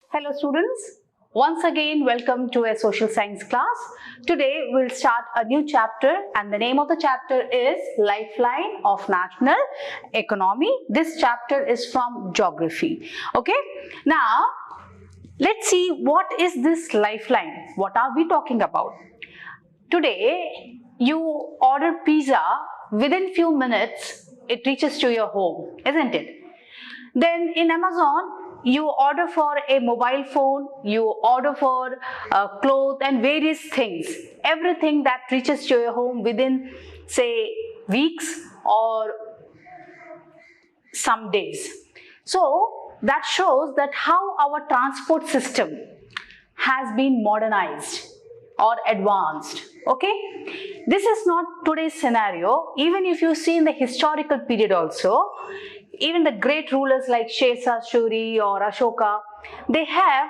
Hello students, once again welcome to a social science class. Today we'll start a new chapter and the name of the chapter is Lifeline of National Economy. This chapter is from geography. Okay, now let's see what is this lifeline. What are we talking about? Today you order pizza, within few minutes it reaches to your home, isn't it? Then in Amazon, you order for a mobile phone, you order for clothes and various things. Everything that reaches to your home within, say, weeks or some days. So that shows that how our transport system has been modernized or advanced. Okay, this is not today's scenario. Even if you see in the historical period also, even the great rulers like Shesa, Shuri or Ashoka, they have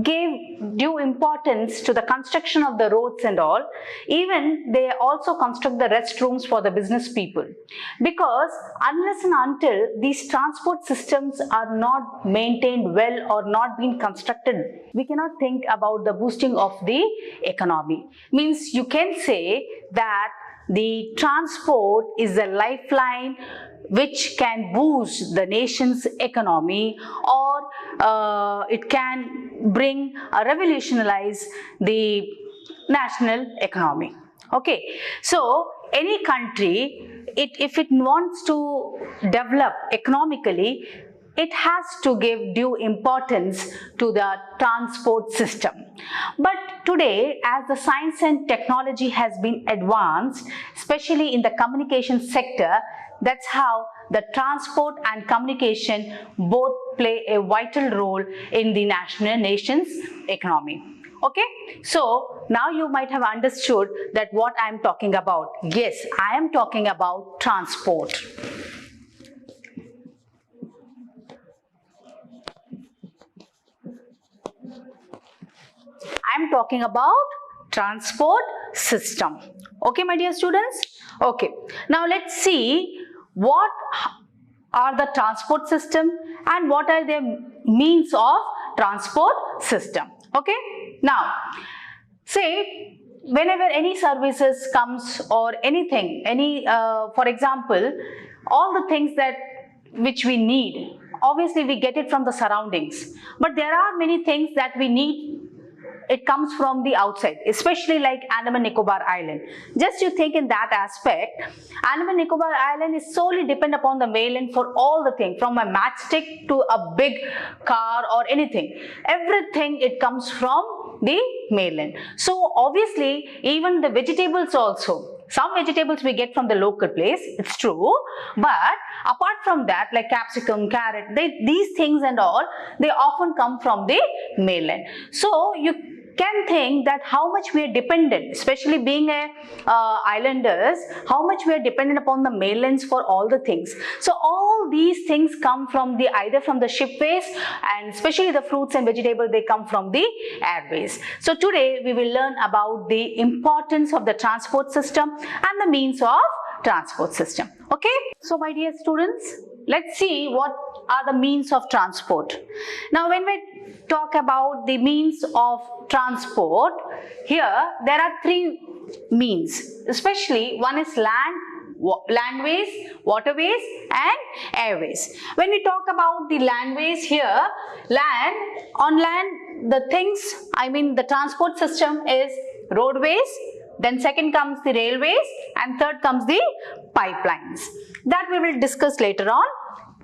gave due importance to the construction of the roads and all. Even they also construct the restrooms for the business people, because unless and until these transport systems are not maintained well or not being constructed, we cannot think about the boosting of the economy. Means you can say that the transport is a lifeline which can boost the nation's economy, or it can bring or revolutionize the national economy. Okay, so any country, if it wants to develop economically, it has to give due importance to the transport system. But today, as the science and technology has been advanced, especially in the communication sector, that's how the transport and communication both play a vital role in the nation's economy. Okay, so now you might have understood that what I am talking about. Yes, I am talking about transport. I am talking about transport system. Okay, my dear students. Okay, now let's see what are the transport system and what are the means of transport system. Okay, now say whenever any services comes or anything, for example, all the things that which we need, obviously we get it from the surroundings, but there are many things that we need, it comes from the outside, especially like Andaman Nicobar Island. Just you think in that aspect, Andaman Nicobar Island is solely dependent upon the mainland for all the things, from a matchstick to a big car or anything. Everything it comes from the mainland. So obviously even the vegetables also, some vegetables we get from the local place, it's true, but apart from that, like capsicum, carrot, these things and all, they often come from the mainland. So you can think that how much we are dependent, especially being islanders, how much we are dependent upon the mainlands for all the things. So all these things come from the either from the shipways, and especially the fruits and vegetables, they come from the airways. So today we will learn about the importance of the transport system and the means of transport system. Okay, so my dear students, let's see what are the means of transport. Now when we talk about the means of transport, here there are three means, especially one is landways, waterways and airways. When we talk about the landways, here on land the things, I mean the transport system is roadways, then second comes the railways, and third comes the pipelines. That we will discuss later on.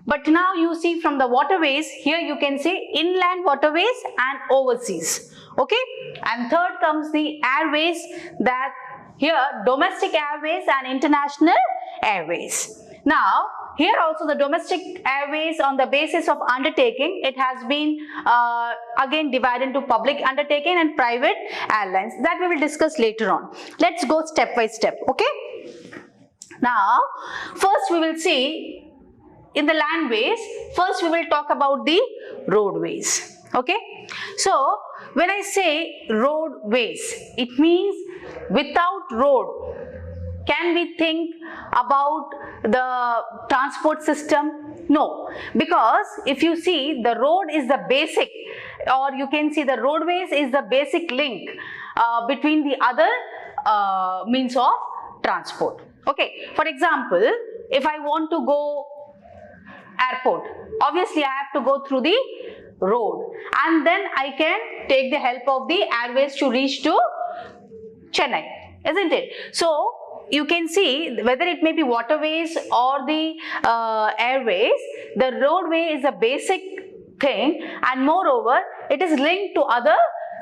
But now you see from the waterways, here you can see inland waterways and overseas. Okay, and third comes the airways, that here domestic airways and international airways. Now here also the domestic airways, on the basis of undertaking, it has been again divided into public undertaking and private airlines. That we will discuss later on. Let's go step by step. Okay, now first we will see in the landways. First we will talk about the roadways. Okay, so when I say roadways, it means without road, can we think about the transport system? No, because if you see, the road is the basic, or you can see the roadways is the basic link between the other means of transport. Okay, for example, if I want to go airport, obviously I have to go through the road, and then I can take the help of the airways to reach to Chennai, isn't it? So you can see, whether it may be waterways or the airways, the roadway is a basic thing, and moreover it is linked to other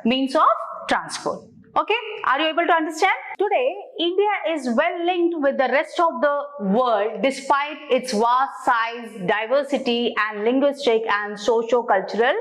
means of transport. Okay, are you able to understand? Today, India is well linked with the rest of the world despite its vast size, diversity and linguistic and socio-cultural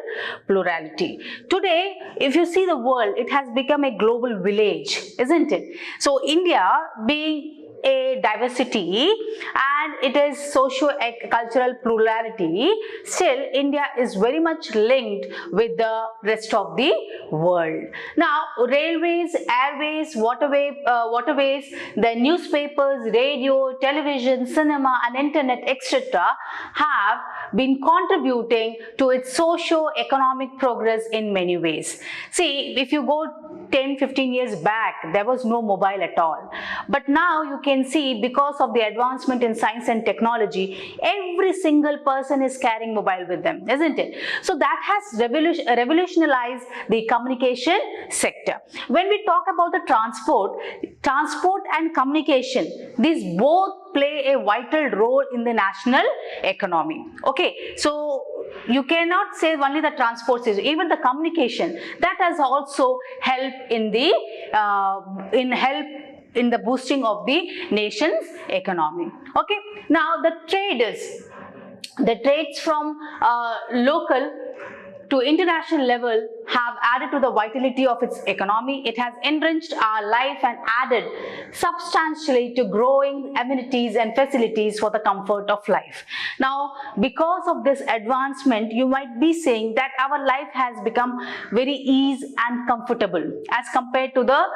plurality. Today, if you see the world, it has become a global village, isn't it? So, India being a diversity and it is socio-cultural plurality, still India is very much linked with the rest of the world. Now, railways, airways, waterways, the newspapers, radio, television, cinema and internet, etc. have been contributing to its socio-economic progress in many ways. See, if you go 10-15 years back, there was no mobile at all. But now you can see, because of the advancement in science and technology, every single person is carrying mobile with them, isn't it? So that has revolutionized the communication sector. When we talk about the transport and communication, these both play a vital role in the national economy. Okay, so you cannot say only the transport system, even the communication, that has also helped in the in the boosting of the nation's economy. Okay, now the trades from local to international level have added to the vitality of its economy. It has enriched our life and added substantially to growing amenities and facilities for the comfort of life. Now, because of this advancement, you might be saying that our life has become very easy and comfortable as compared to the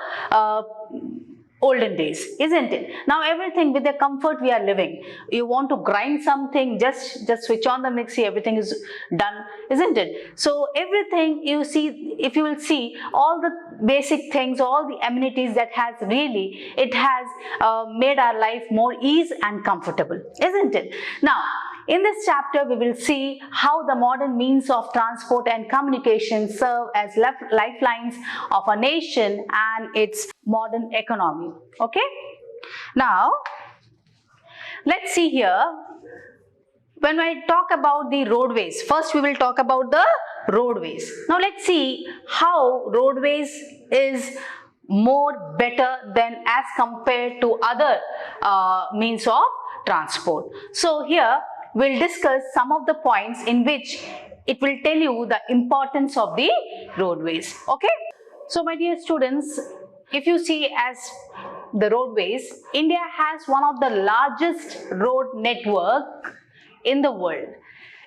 olden days, isn't it? Now everything with the comfort we are living. You want to grind something, just switch on the mixie, everything is done, isn't it? So everything you see, if you will see all the basic things, all the amenities, that has really, it has made our life more ease and comfortable, isn't it? Now, in this chapter, we will see how the modern means of transport and communication serve as lifelines of a nation and its modern economy. Okay? Now, let's see here. When I talk about the roadways, first we will talk about the roadways. Now, let's see how roadways is more better than as compared to other means of transport. So, here we'll discuss some of the points in which it will tell you the importance of the roadways. Okay? So, my dear students, if you see as the roadways, India has one of the largest road network in the world,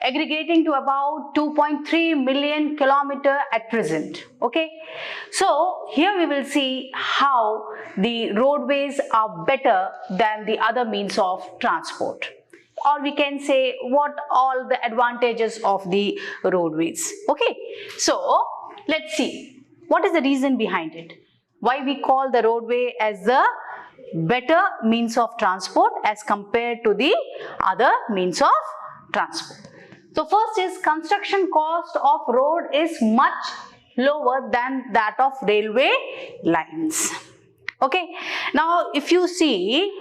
aggregating to about 2.3 million kilometers at present. Okay, so here we will see how the roadways are better than the other means of transport, or we can say what all the advantages of the roadways. Okay, so let's see what is the reason behind it, why we call the roadway as the better means of transport as compared to the other means of transport. So first is, construction cost of road is much lower than that of railway lines. Okay, now if you see,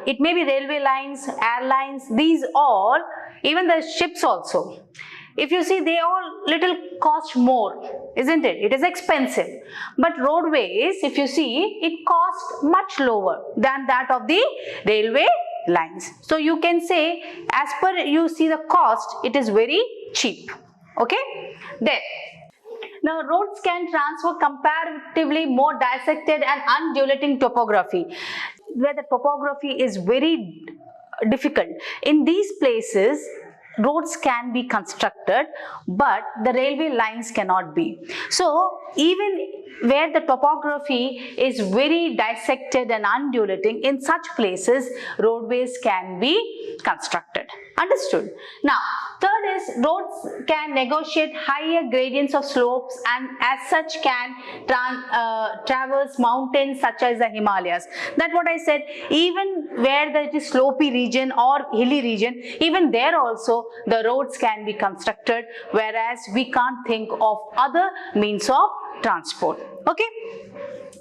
it may be railway lines, airlines, these all, even the ships also. If you see, they all little cost more, isn't it? It is expensive. But roadways, if you see, it costs much lower than that of the railway lines. So you can say, as per you see the cost, it is very cheap. Okay? Then, now roads can transfer comparatively more dissected and undulating topography, where the topography is very difficult. In these places, roads can be constructed, but the railway lines cannot be. So even where the topography is very dissected and undulating, in such places roadways can be constructed. Understood? Now, third is roads can negotiate higher gradients of slopes and as such can traverse mountains such as the Himalayas. That's what I said. Even where there is slopy region or hilly region, even there also the roads can be constructed, whereas we can't think of other means of transport. Okay?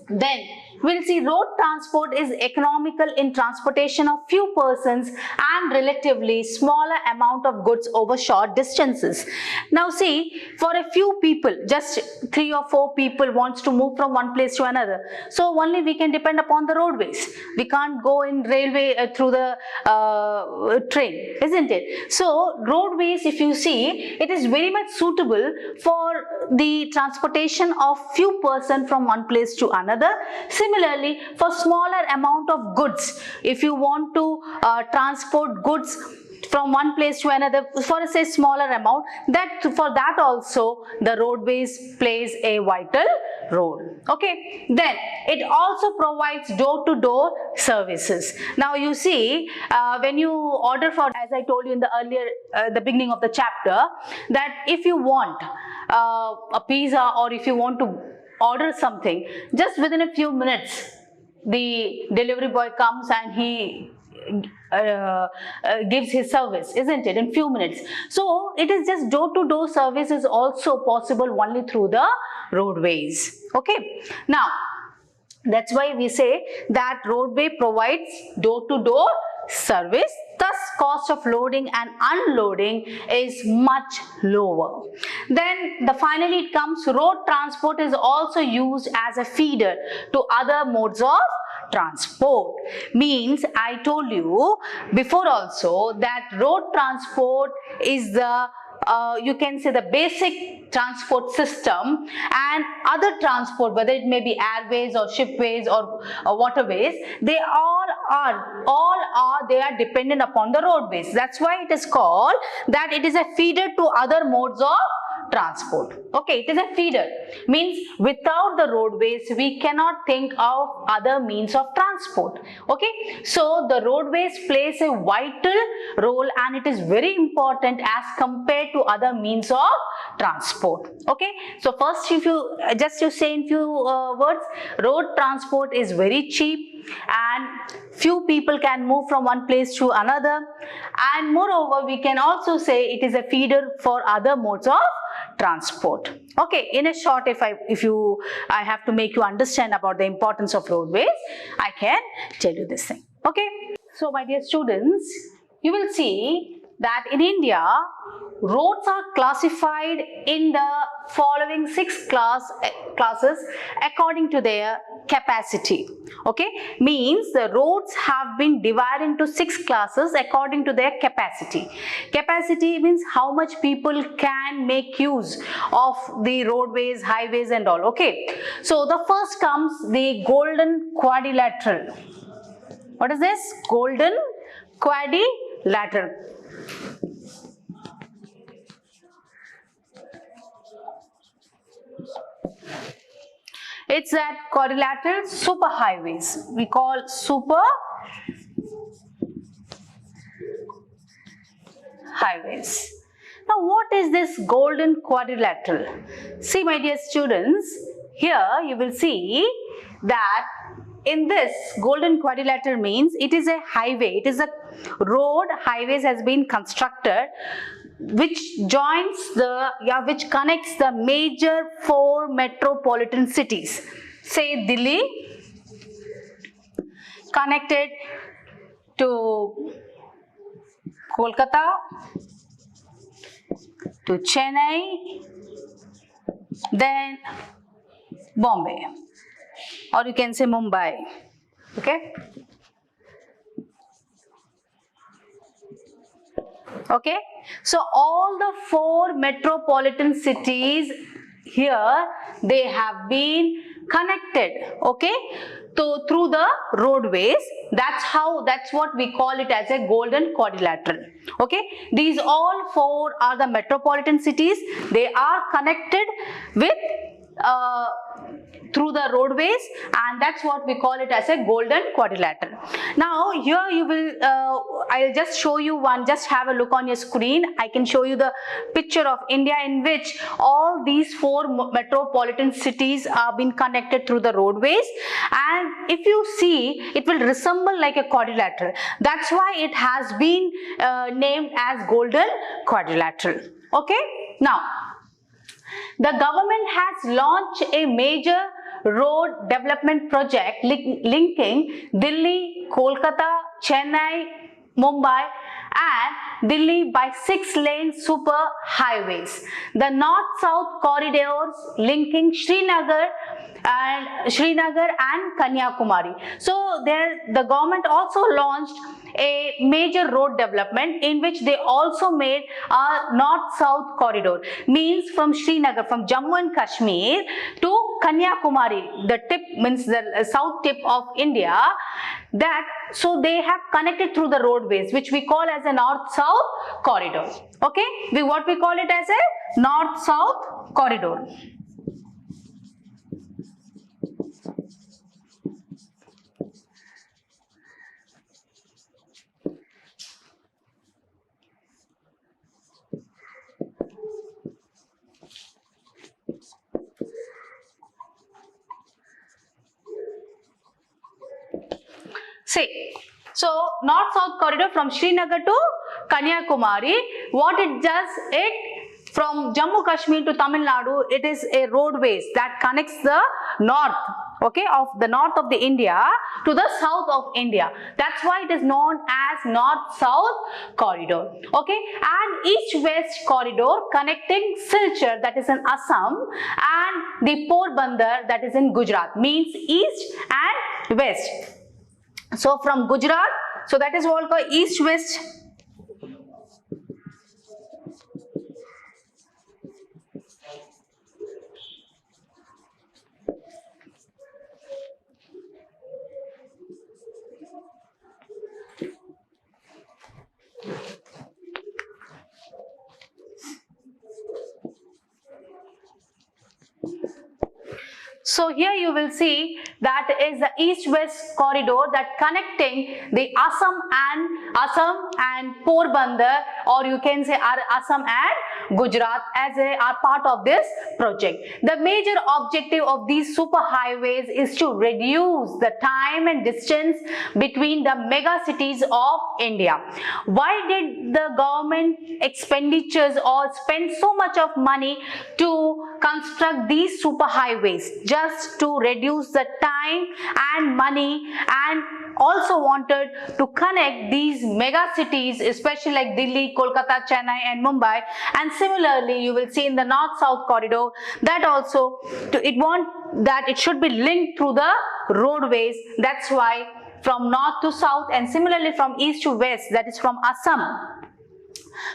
Then we'll see road transport is economical in transportation of few persons and relatively smaller amount of goods over short distances. Now see, for a few people, just 3 or 4 people wants to move from one place to another. So only we can depend upon the roadways. We can't go in railway through the train, isn't it? So roadways, if you see, it is very much suitable for the transportation of few person from one place to another. Similarly, for smaller amount of goods, if you want to transport goods from one place to another for say smaller amount, that for that also the roadways plays a vital role. Okay, then it also provides door-to-door services. Now you see, when you order for, as I told you in the earlier the beginning of the chapter, that if you want a pizza or if you want to order something, just within a few minutes the delivery boy comes and he gives his service, isn't it, in few minutes. So it is just door-to-door service is also possible only through the roadways. Okay, now that's why we say that roadway provides door-to-door service, thus cost of loading and unloading is much lower. Then finally it comes, road transport is also used as a feeder to other modes of transport. Means I told you before also that road transport is the you can say the basic transport system, and other transport, whether it may be airways or shipways or waterways, they are dependent upon the roadways. That's why it is called that it is a feeder to other modes of transport. Okay, it is a feeder, means without the roadways we cannot think of other means of transport. Okay, so the roadways plays a vital role and it is very important as compared to other means of transport. Okay, so first if you say in few words, road transport is very cheap and few people can move from one place to another, and moreover we can also say it is a feeder for other modes of transport. Okay, in a short, if I have to make you understand about the importance of roadways, I can tell you this thing. Okay, so my dear students, you will see that in India roads are classified in the following 6 classes according to their capacity. Okay, means the roads have been divided into 6 classes according to their capacity. Capacity means how much people can make use of the roadways, highways and all. Okay, so the first comes the golden quadrilateral. What is this? Golden quadrilateral. It's that quadrilateral super highways. We call super highways. Now what is this golden quadrilateral? See my dear students, here you will see that in this golden quadrilateral means it is a highway, it is a road, highways has been constructed which which connects the major 4 metropolitan cities. Say Delhi connected to Kolkata, to Chennai, then Bombay, or you can say Mumbai. Okay. Okay, so all the 4 metropolitan cities here, they have been connected, okay, so through the roadways. That's what we call it as a golden quadrilateral. Okay, these all four are the metropolitan cities. They are connected with through the roadways, and that's what we call it as a golden quadrilateral. Now here you will I'll just show you one. Just have a look on your screen. I can show you the picture of India in which all these four metropolitan cities are being connected through the roadways, and if you see, it will resemble like a quadrilateral. That's why it has been named as golden quadrilateral. Okay, now the government has launched a major road development project linking Delhi, Kolkata, Chennai, Mumbai and Delhi by 6-lane super highways. The north-south corridors linking Srinagar and Kanyakumari. So there the government also launched a major road development in which they also made a north-south corridor, means from Srinagar, from Jammu and Kashmir to Kanyakumari, the tip means the south tip of India, that so they have connected through the roadways, which we call as a north-south corridor. Okay, what we call it as a north-south corridor. See, so north-south corridor from Srinagar to Kanyakumari, what it does, it from Jammu Kashmir to Tamil Nadu, it is a roadways that connects the north, okay, of the north of the India to the south of India. That's why it is known as north-south corridor, okay, and east-west corridor connecting Silchar, that is in Assam, and the Porbandar, that is in Gujarat, means east and west. So from Gujarat, so that is what called east-west. So here you will see that is the east-west corridor that connecting the Assam and Porbandar, or you can say Assam and Gujarat as are part of this project. The major objective of these super highways is to reduce the time and distance between the mega cities of India. Why did the government expenditures or spend so much of money to construct these super highways? Just to reduce the time and money, and also wanted to connect these mega cities, especially like Delhi, Kolkata, Chennai and Mumbai. And similarly, you will see in the north-south corridor that also it should be linked through the roadways. That's why from north to south and similarly from east to west, that is from Assam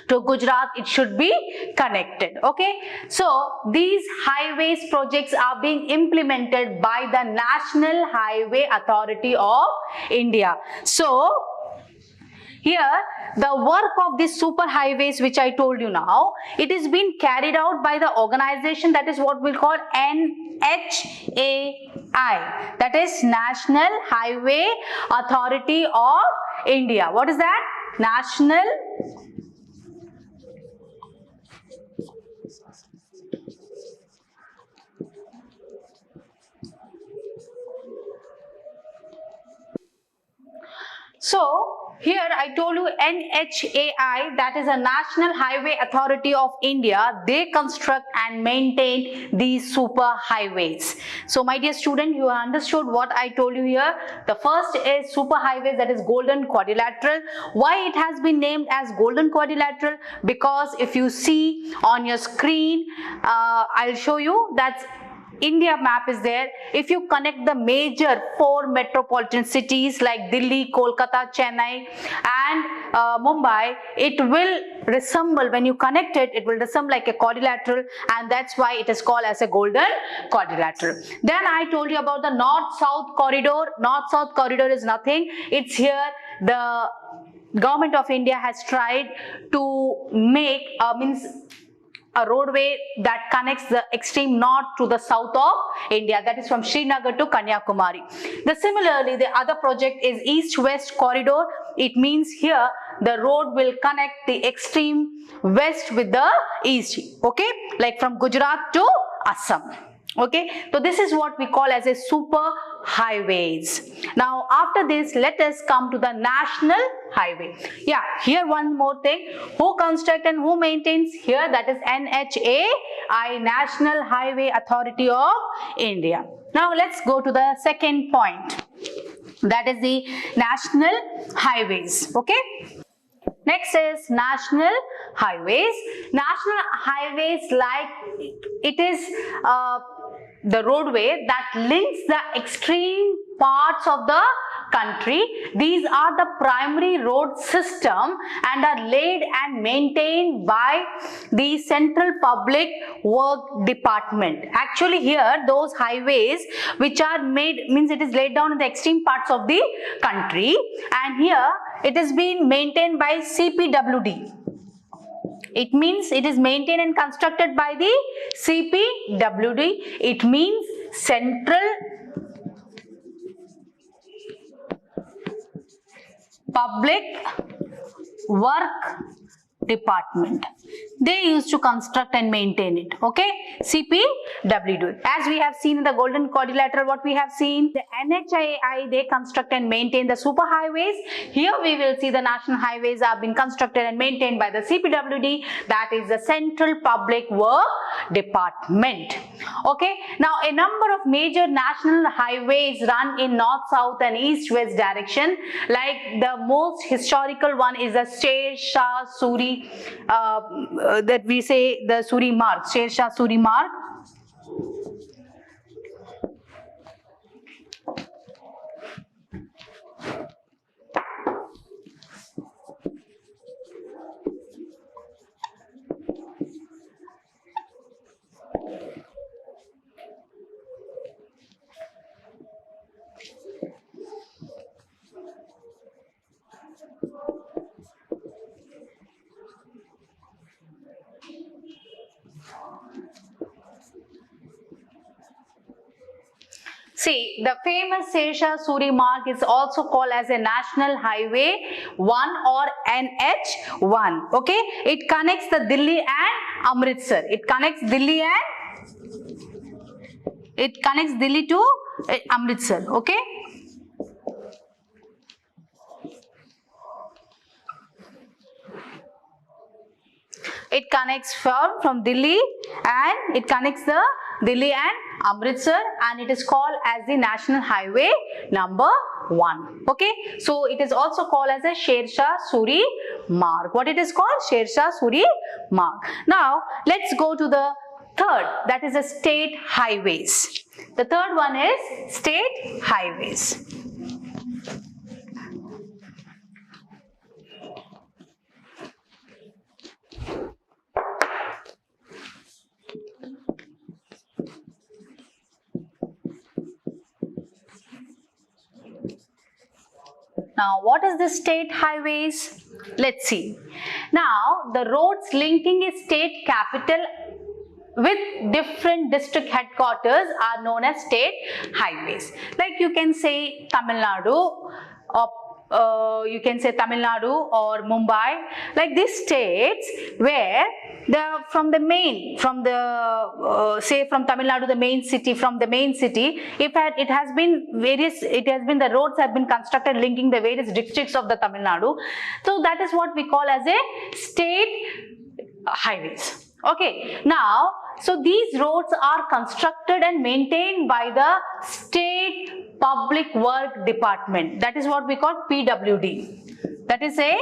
to Gujarat, it should be connected. Okay, so these highways projects are being implemented by the National Highway Authority of India. So here the work of these super highways, which I told you now, it is being carried out by the organization that is what we call NHAI, that is National Highway Authority of India. What is that? National So here I told you NHAI, that is a National Highway Authority of India. They construct and maintain these super highways. So my dear student, you understood what I told you here. The first is super highways, that is golden quadrilateral. Why it has been named as golden quadrilateral? Because if you see on your screen, I'll show you that India map is there. If you connect the major 4 metropolitan cities like Delhi, Kolkata, Chennai and Mumbai, it will resemble, when you connect it, it will resemble like a quadrilateral, and that's why it is called as a golden quadrilateral. Then I told you about the north-south corridor. North-south corridor is nothing. It's here the Government of India has tried to make a roadway that connects the extreme north to the south of India, that is from Srinagar to Kanyakumari. Similarly, the other project is east-west corridor. It means here the road will connect the extreme west with the east, okay, like from Gujarat to Assam. Okay, so this is what we call as a super highways. Now after this, let us come to the national highway. Yeah, here one more thing, who construct and who maintains here, that is NHAI, National Highway Authority of India. Now let's go to the second point, that is the national highways. Okay, next is national highways. National highways, like it is the roadway that links the extreme parts of the country. These are the primary road system and are laid and maintained by the Central Public Work Department. Actually here those highways which are made, means it is laid down in the extreme parts of the country, and here it is being maintained by CPWD. It means it is maintained and constructed by the CPWD. It means Central Public Work Department. They used to construct and maintain it. Okay, CPWD. As we have seen in the golden quadrilateral, what we have seen, the NHAI, they construct and maintain the super highways. Here we will see the national highways have been constructed and maintained by the CPWD, that is the Central Public Work Department. Okay, now a number of major national highways run in north, south and east, west direction. Like the most historical one is the Sher Shah Suri, that we say the Suri Marg, Sher Shah Suri Marg. See, the famous Sher Shah Suri Marg is also called as a National Highway 1 or NH1. Okay, it connects the Delhi and Amritsar. It connects Delhi to Amritsar. Okay. It connects from Delhi, and it connects the Delhi and Amritsar, and it is called as the National Highway number 1. Okay, so it is also called as a Sher Shah Suri Marg. What it is called? Sher Shah Suri Marg. Now let's go to the third, that is the state highways. The third one is state highways. Now, what is the state highways? Let's see. Now, the roads linking a state capital with different district headquarters are known as state highways. Like you can say Tamil Nadu, or you can say Tamil Nadu or Mumbai, like these states where from Tamil Nadu, the main city, it has been the roads have been constructed linking the various districts of the Tamil Nadu. So that is what we call as a state highways. Okay, now, so these roads are constructed and maintained by the State Public Work Department. That is what we call PWD. That is a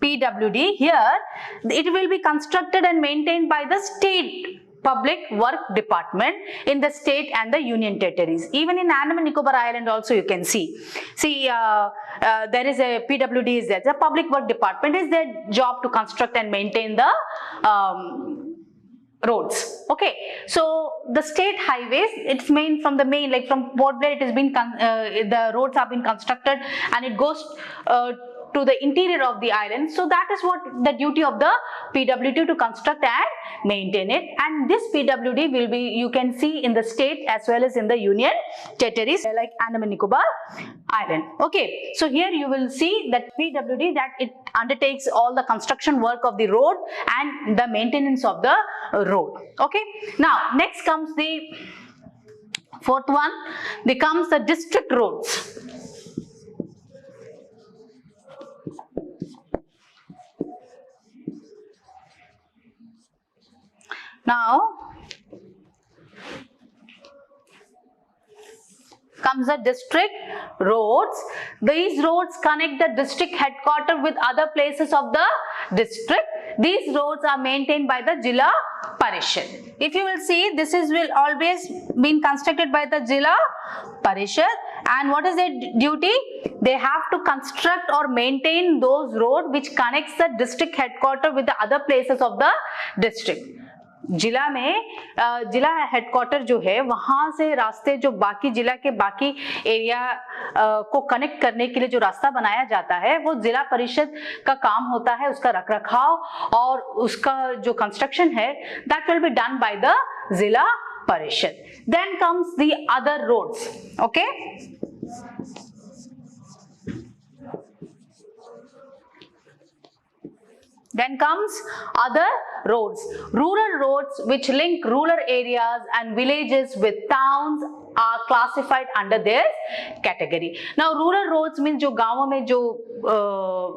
PWD. Here, it will be constructed and maintained by the State public work department in the state and the union territories. Even in Andaman and Nicobar Island also you can see. There is a PWD is there. The public work department is their job to construct and maintain the roads. Okay, so the state highways, it's main from the main, like from Port Blair, it has been the roads have been constructed and it goes to the interior of the island. So that is what the duty of the PWD to construct and maintain it. And this PWD will be, you can see in the state as well as in the union territories like Andaman Nicobar Island. Okay, so here you will see that PWD, that it undertakes all the construction work of the road and the maintenance of the road. Okay, now next comes the fourth one. There comes the district roads. Now comes the district roads. These roads connect the district headquarters with other places of the district. These roads are maintained by the Jilla Parishad. If you will see, this is will always been constructed by the Jilla Parishad. And what is their duty? They have to construct or maintain those roads which connects the district headquarters with the other places of the district. जिला में जिला headquarter जो है वहां से रास्ते जो बाकी जिला के बाकी एरिया को कनेक्ट करने के लिए जो रास्ता बनाया जाता है वो जिला परिषद का काम होता है, उसका रखरखाव और उसका जो कंस्ट्रक्शन है that will be done by the zila parishad. Then comes the other roads. Okay, then comes other roads. Rural roads which link rural areas and villages with towns are classified under this category. Now rural roads means जो गांवों में जो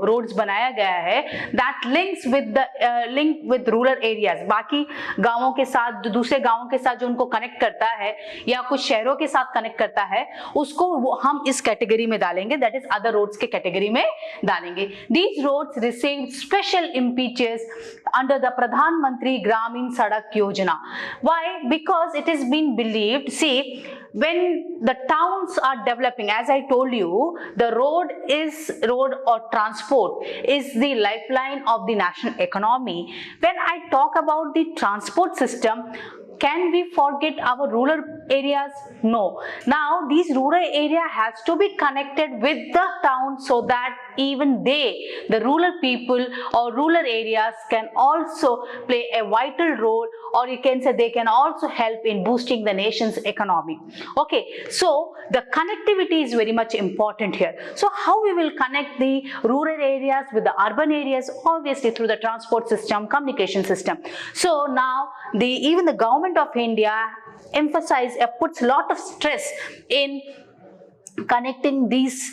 roads बनाया गया है that links with the link with rural areas. बाकी गांवों के साथ, दूसरे गांवों के साथ जो उनको कनेक्ट करता है या कुछ शहरों के साथ कनेक्ट करता है उसको हम इस कैटेगरी में डालेंगे, that is other roads के कैटेगरी में डालेंगे. These roads received special impetus under the Pradhan Mantri Gramin Sadak Yojana. Why? Because it is been believed, see, when the towns are developing, as I told you, the road or transport is the lifeline of the national economy. When I talk about the transport system, can we forget our rural areas? No. Now these rural area has to be connected with the town so that even the rural people or rural areas can also play a vital role, or you can say they can also help in boosting the nation's economy. Okay, so the connectivity is very much important here. So how we will connect the rural areas with the urban areas? Obviously through the transport system, communication system. So now even the government of India puts a lot of stress in connecting these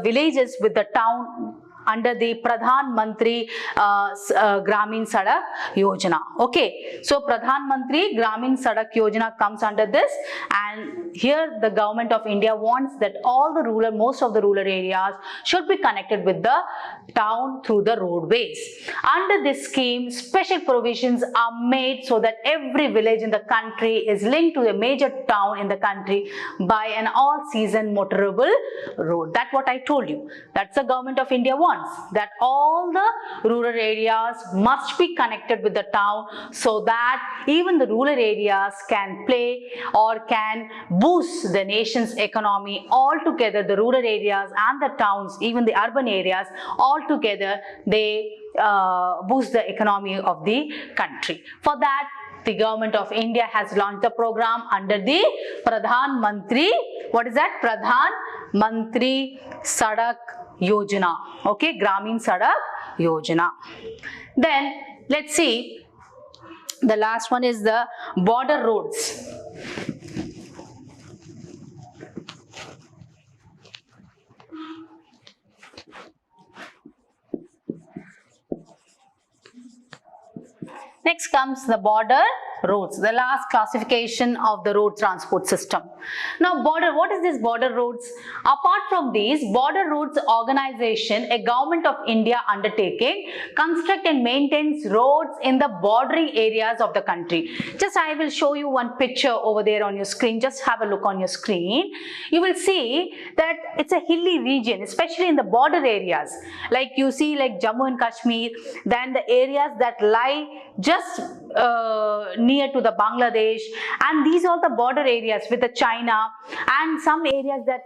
villages with the town under the Pradhan Mantri Gramin Sadak Yojana. Okay, so Pradhan Mantri Gramin Sadak Yojana comes under this, and here the government of India wants that all the most of the rural areas should be connected with the town through the roadways. Under this scheme, special provisions are made so that every village in the country is linked to a major town in the country by an all-season motorable road. That's what I told you. That's the government of India wants, that all the rural areas must be connected with the town so that even the rural areas can play or can boost the nation's economy. Altogether, the rural areas and the towns, even the urban areas, all together they boost the economy of the country. For that, the government of India has launched the program under the Pradhan Mantri. What is that? Pradhan Mantri Sadak Yojana. Okay, Gramin Sadak Yojana. Then let's see, the last one is the border roads. Next comes the border roads, the last classification of the road transport system. Now border, what is this border roads? Apart from these, border roads organization, a government of India undertaking, construct and maintains roads in the bordering areas of the country. Just I will show you one picture over there on your screen. Just have a look on your screen. You will see that it's a hilly region, especially in the border areas. Like you see like Jammu and Kashmir, then the areas that lie just near to the Bangladesh, and these are the border areas with the China, and some areas that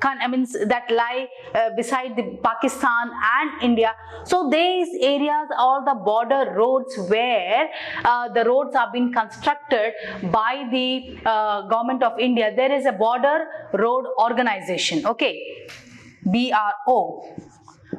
that lie beside the Pakistan and India. So these areas are the border roads where the roads are being constructed by the government of India. There is a border road organization, okay, BRO.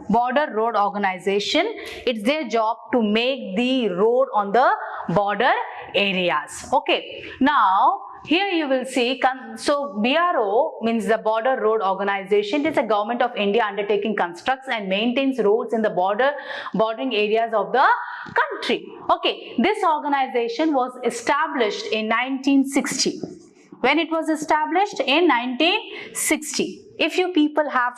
Border Road Organization. It's their job to make the road on the border areas. Okay. Now, here you will see, so BRO means the Border Road Organization. It is a government of India undertaking constructs and maintains roads in the bordering areas of the country. Okay. This organization was established in 1960. When it was established? In 1960. If you people have,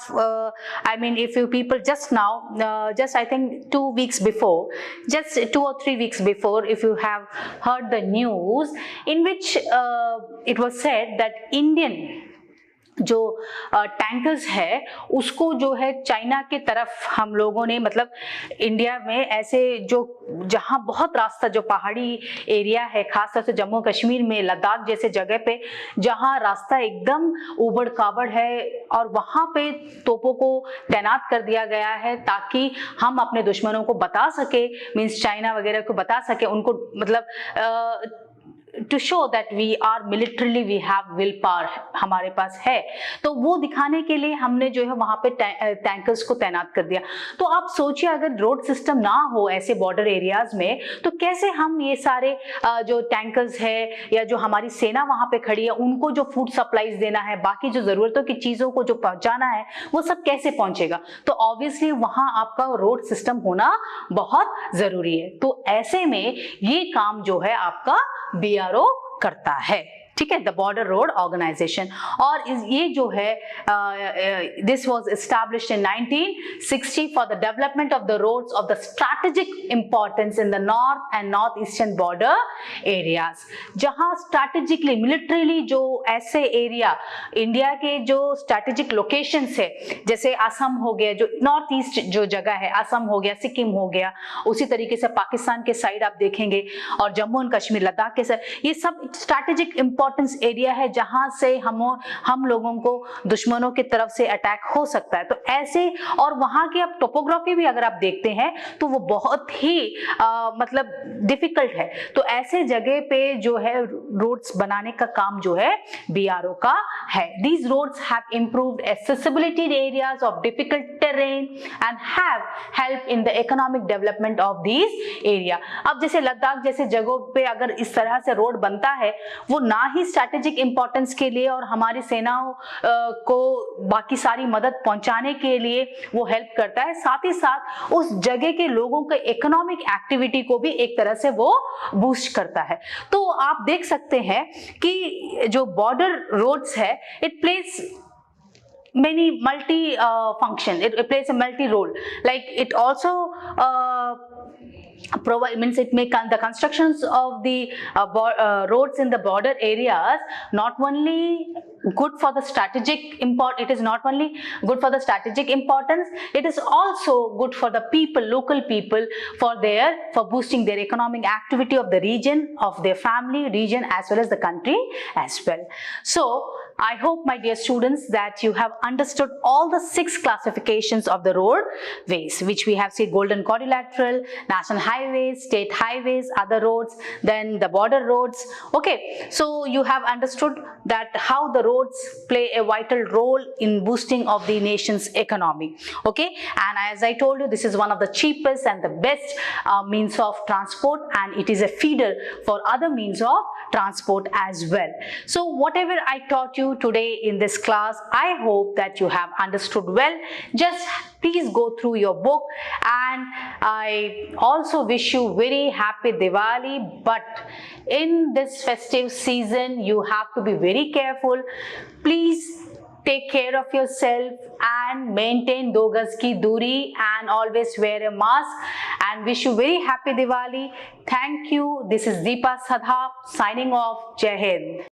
if you people just now, just I think 2 weeks before, just 2 or 3 weeks before, if you have heard the news in which it was said that Indian जो tankers है उसको जो है China के तरफ हम लोगों ने, मतलब इंडिया में ऐसे जो जहां बहुत रास्ता जो पहाड़ी एरिया है, खासतौर से जम्मू कश्मीर में, लद्दाख जैसे जगह पे जहां रास्ता एकदम उबड़ खाबड़ है, और वहां पे तोपों को तैनात कर दिया गया है ताकि हम अपने दुश्मनों को बता सके, मीन्स चाइना वगैरह को बता सके, उनको मतलब to show that we are militarily we have will power हमारे पास है, तो वो दिखाने के लिए हमने जो है वहां पे टैंकर्स को तैनात कर दिया। तो आप सोचिए अगर रोड सिस्टम ना हो ऐसे बॉर्डर एरियाज में तो कैसे हम ये सारे जो टैंकर्स है या जो हमारी सेना वहां पे खड़ी है उनको जो फूड सप्लाईज देना है, बाकी जो जरूरतों की चीजों को जो पहुंचाना है, वो सब कैसे पहुंचेगा? तो ऑब्वियसली वहां आपका रोड सिस्टम होना बहुत जरूरी है। तो ऐसे में ये काम जो है आपका BRO करता है, ठीक है, द बॉर्डर रोड ऑर्गेनाइजेशन। और ये जो है this was established in 1960 for the development of the roads of the strategic importance in the north and north eastern border areas, जहां स्ट्रैटेजिकली मिलिट्रीली जो ऐसे एरिया इंडिया के जो स्ट्रैटेजिक लोकेशंस है, जैसे असम हो गया, जो नॉर्थ ईस्ट जो जगह है, असम हो गया, सिक्किम हो गया, उसी तरीके से पाकिस्तान के साइड आप देखेंगे, और जम्मू एंड कश्मीर, लद्दाख के साइड, ये सब स्ट्रैटेजिक इंपॉर्टेंस एरिया है जहां से हम लोगों को दुश्मनों की तरफ से अटैक हो सकता है। तो ऐसे, और वहां की आप टोपोग्राफी भी अगर आप देखते हैं तो वो बहुत ही मतलब डिफिकल्ट है। तो ऐसे जगह पे जो है रोड्स बनाने का काम जो है BRO का है। These roads have improved accessibility in areas of difficult terrain and have helped in the economic development of these area। अब जैसे लद्दाख जैसे जगहों पे अगर इस तरह से रोड बनता है, वो ना ही स्ट्रैटेजिक इंपॉर्टेंस के लिए और हमारी सेनाओं को बाकी सारी मदद पहुंचाने के लिए वो हेल्प करता है, साथ ही साथ उस जगह के लोगों के इकोनॉमिक एक्टिविटी को भी एक तरह से वो बूस्ट करता है। तो आप देख सकते हैं कि जो बॉर्डर रोड्स है, it place many multi function, it plays a multi role, like it also provide, means it make the constructions of the roads in the border areas not only good for the strategic it is not only good for the strategic importance, it is also good for the people, local people, for boosting their economic activity of the region, of their family, region, as well as the country as well. So I hope, my dear students, that you have understood all the 6 classifications of the roadways, which we have seen: golden quadrilateral, national highways, state highways, other roads, then the border roads. Okay, so you have understood that how the roads play a vital role in boosting of the nation's economy. Okay, and as I told you, this is one of the cheapest and the best means of transport, and it is a feeder for other means of transport as well. So whatever I taught you, you today in this class. I hope that you have understood well. Just please go through your book, and I also wish you very happy Diwali. But in this festive season, you have to be very careful. Please take care of yourself and maintain 2 gaz ki duri and always wear a mask, and wish you very happy Diwali. Thank you. This is Deepa Sadha signing off. Jai Hind.